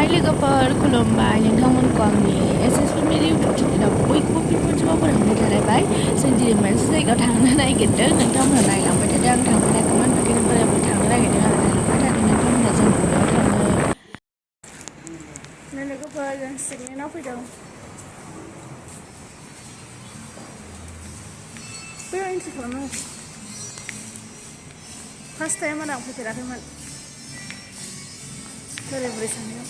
हाय लोगोफोर खुलुमबाय नोंथांमोनखौ आंनि Ssfamily YouTube चेनेलाव बयखौबो फिन खनसेबाव बरायनाय थालायबाय जों दिनै मोनसे जायगायाव थांनो नागिरदों नोंथांमोनहा नायलांबाय थादों आं थांफेराखैमोन बेखायनो बोरायबो थांनो नागिरदों आरो नायलांबाय थादों नोंथांमोनहा जों बबेयाव थाङो लोगोफोर जों सिगनेटआव फैदों बे एन्ट्रि खालामनांगौ फार्स्ट टाइम आं फैफेराखैमोन बोराय बुरै सानैयाव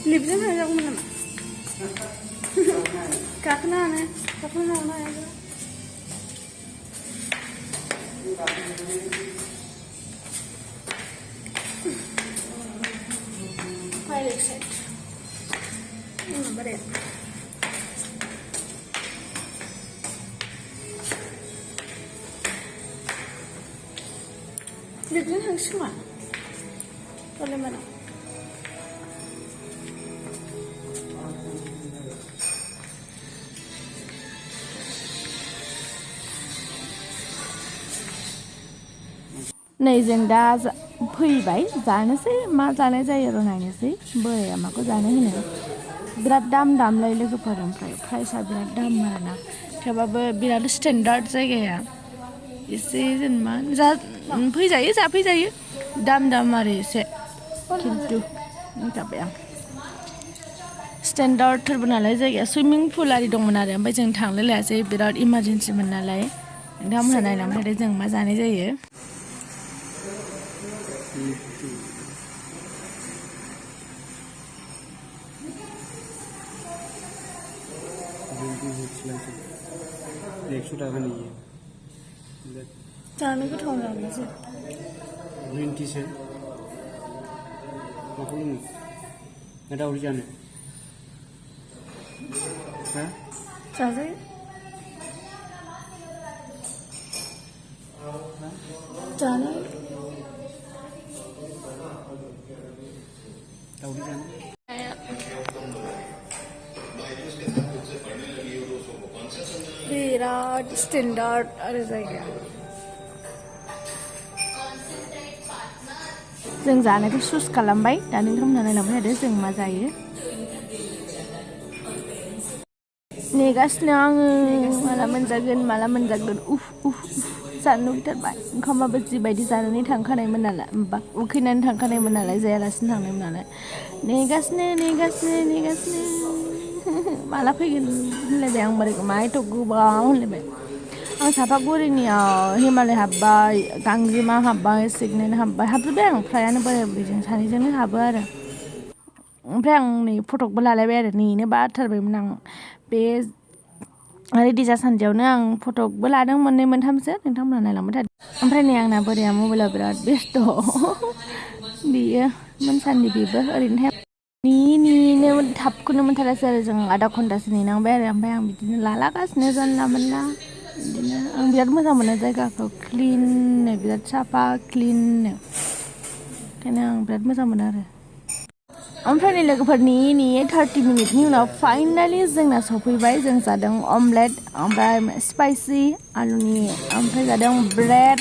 लिफ्टजों थांजागौमोन नामा गाखोनो हानाय Pilot set. Beres. Lihatnya harus semua. Boleh mana? नै जों दा फैबाय जानोसै मा जानाय जायो र' नायनोसै बोराया माखौ जानो होनो बिराद दामलाय लोगोफोर ओमफ्राय प्राइसआ बिराद दाम आरोना थेवबाबो बिराद स्टेन्डार्ड जायगाया एसे जेनेबा फैजायो जाफैजायो दाम आरो एसे खिन्थु जाबाय आं स्टेन्डार्डथारबो नालाय जायगाया सुइमिं पुल आरि दंमोन आरो ओमफ्राय जों थांलाय लायासै बिराद इमारजेन्सिमोन नालाय नोंथांमोनहा नायलांबाय थादों जों मा जानाय जायो जानो गोथाव जानोसै ग्रीन टी सो माखौ लोङो ना दावदै जानो हा जाजायो जानो दावदै जानो बिराद स्टेन्डार्ड आरो जायगाया जों जानायखौ चुज खालामबाय दा नोंथांमोनहा नायलांबाय थादो जों मा जायो नेगासिनो आङो माला मोनजागोन उफ जानो लुगैथारबाय ओंखामाबो जिबायदि जानानै थांखानायमोन नालाय उखैनानै थांखानायमोन नालाय जायालासिनो थांनायमोन नालाय नेगासिनो माला फैगोन होनलायबाय आं बोरैखौ एथ' गोबाव होनलायबाय आं सापागुरिनियाव हिमालय हाबबाय गांजेमा हाबबाय सिगनेट हाबबाय हाबजोब्बाय आं फ्रायानो बोराय बुरैजों सानैजोंनो हाबो आरो ओमफ्राय आं नै फटकबो लालायबाय आरो नेनो बाथारबायमोन आं बे रेडि जासान्दियावनो आं फटकबो लादों मोननै मोनथामसो नोंथांमोनहा नायलांबाय थादों ओमफ्राय नै आंना बोराया मबाइलाव बिराद बेस्थ' बियो मोनसान्दि बेबो ओरैनो नेनो थाबखौनो मोनथारासै आरो जों आधा घन्टासो नेनांबाय आरो ओमफ्राय आं बिदिनो लालागासिनो जानला मोनला बिदिनो आं बिराद मोजां मोनो जायगाखौ क्लिननो बिराद साफा क्लिननो ओंखायनो आं बिराद मोजां मोनो आरो ओमफ्राय नै लोगोफोर नेयै 30 मिनिटनि उनाव फाइनालि जोंना सफैबाय जों जादों अमलेट ओमफ्राय स्पाइसि आलुनि ओमफ्राय जादों ब्रेड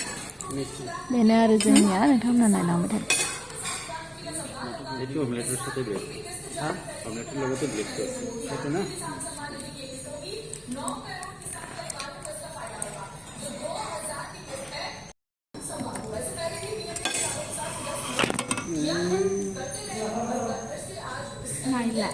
बेनो आरो जोंनिया नोंथांमोनहा नायलांबाय थादों नायला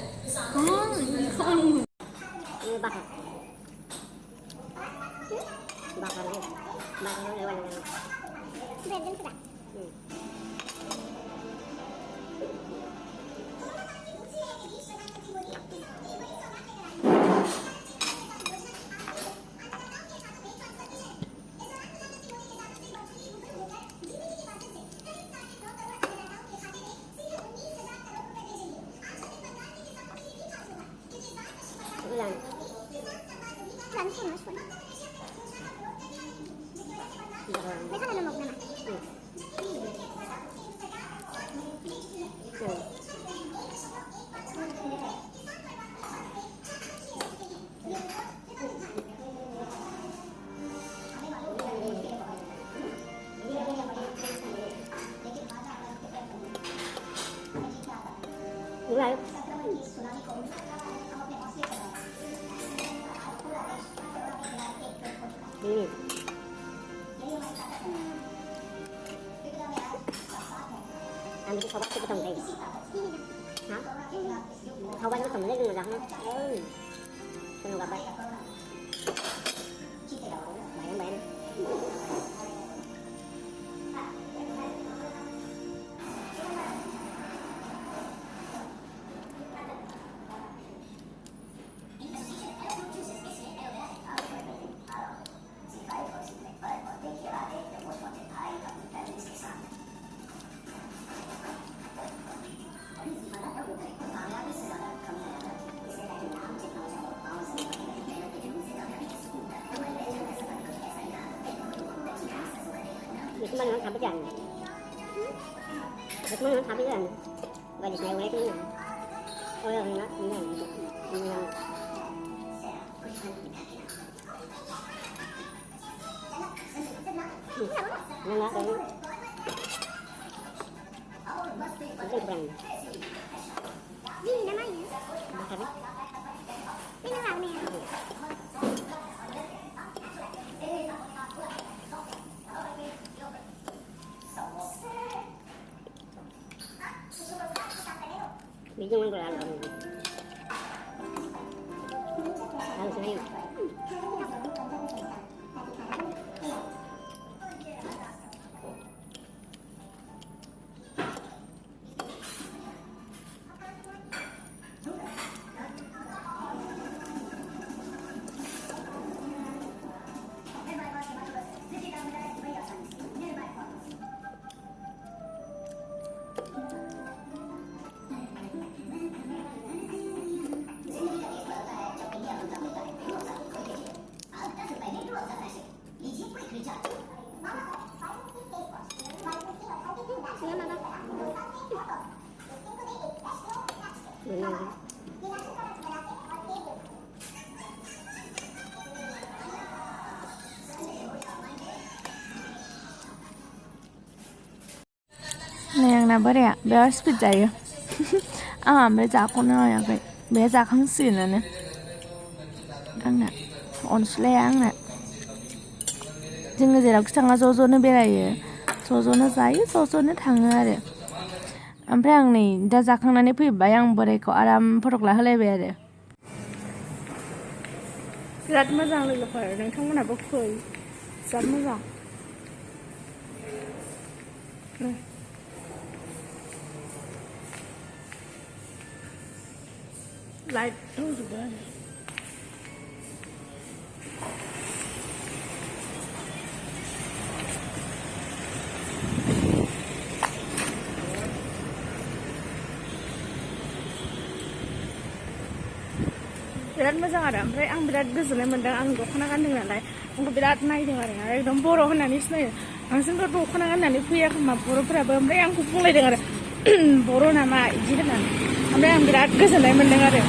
đúng rồi ăn cái khâu bắt cái tông này hả khâu bắt cái tông này nhưng mà không không gặp bạn bạn Mình không thăm cái gì, mình không thăm cái gì, và dịch này quay cái gì, ôi nó nó bị dung rồi làm sini Nè là bữa đẹp bé spit dày bé già con ơi à cái bé già kháng xỉn rồi nè ăn nè 온 슬레양 nè 지금 이제 럭상아 조조는 बेरायो 조조는 जायो 조조는 थाङो आरो ओमफ्राय आं नै दा जाखांनानै फैबाय आं बोरायखौ आराम फटक लाहोलायबाय आरो बिराद मोजां लोगोफोर नोंथांमोनहाबो फै बिराद मोजां लाइट होजोबो आरो बिराद मोजां आरो ओमफ्राय आं बिराद गोजोननाय मोन्दों आं दख'ना गानदों नालाय आंखौ बिराद नायदों आरो एकदम बर' होननानै सिनायो बांसिनथ' दख'ना गाननानै फैया खोमा बर'फोराबो ओमफ्राय आंखौ बुंलायदों आरो बर' नामा बिदि होननानै ओमफ्राय आं बिराद गोजोननाय मोन्दों आरो